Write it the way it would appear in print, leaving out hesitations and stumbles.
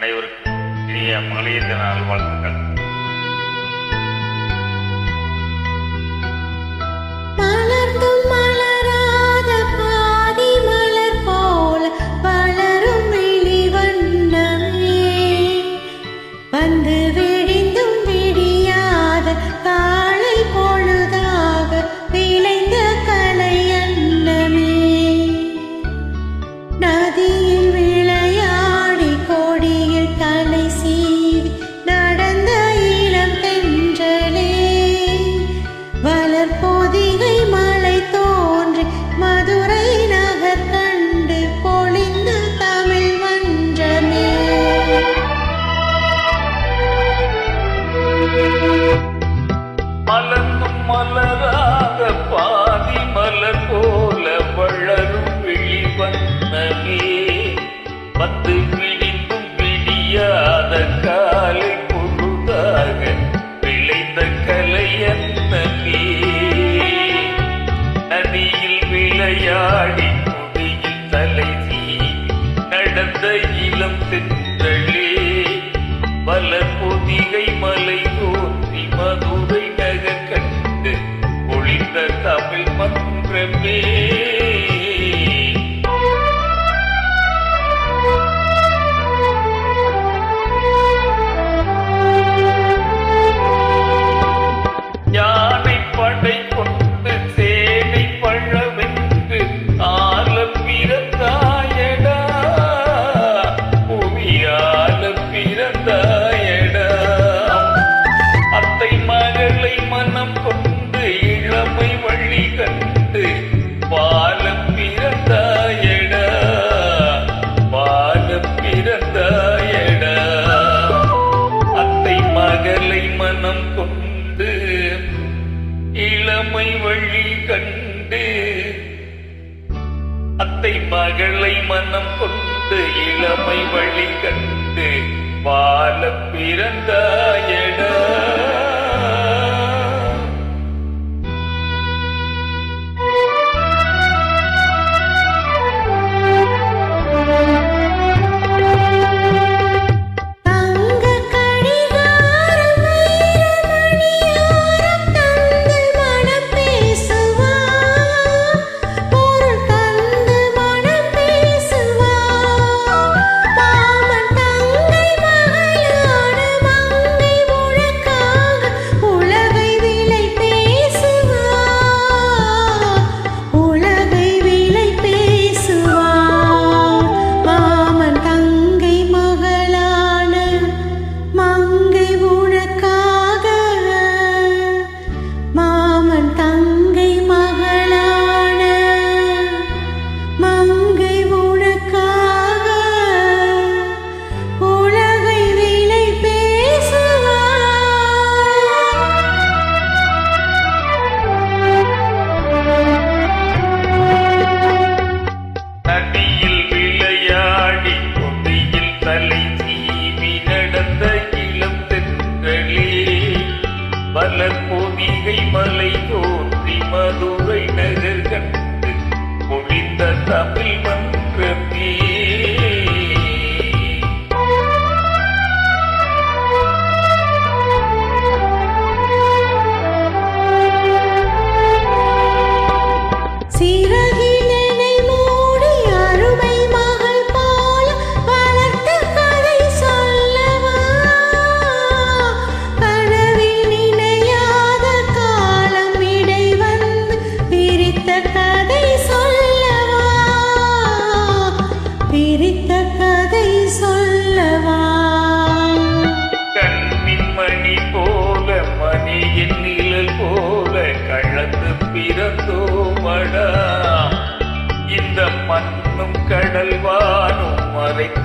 அனைவருக்கும் இனிய மகளிர் தின நல்வாழ்த்துக்கள். மலர்ந்தும் மலராத பாதி மலர் போல வளரும் வெளிவண்ணமே, வந்து விழிந்தும் விடியாத காலை பொழுதாக விளைந்த கலை அன்னமே. நதியில் விளையாடி கொடியில் தலை சீவி நடந்த இளம் தென்றலே, வளர்பொதிகை மலை தோன்றி மதுரை நகர் கண்டு பொழிந்த தமிழ் மன்றமே. மலர்ந்தும் மலராத பாதி மலர் போல வளரும் விழிவண்ணமே, வந்து விழிந்தும் விடியாத காலை பொழுதாக விளைந்த கலையன்னமே. நதியில் விளையாடி கொடியில் தலை சீவி நடந்த இளம் தென்றலே, வளர்பொதிகை மலை தோன்றி மதுரை நகர் கண்டு பொழிந்த தமிழ் மன்றமே. யானை படை கொண்டு சேனை பழவென்று ஆல பிறந்தாயடா, புவியால பிறந்தாயடா. அத்தை மகளை மனம் கொண்டு இளமை வழி கண்டு பால பிறந்தாயடா, பால பிறந்தாயடா. அத்தை மகளை மனம் கொண்டு இளமை வழி கண்டு, அத்தை மகளை மனம் கொண்டு இளமை வழி கண்டு பால பிறந்தாயடா. வளர்பொதிகை மலை தோன்றி மதுரை நகர் கண்டு பொழிந்த தமிழ் மன்றமே. பிறந்தோமடா, இந்த மண்ணும் கடல் வானும் மறைக்க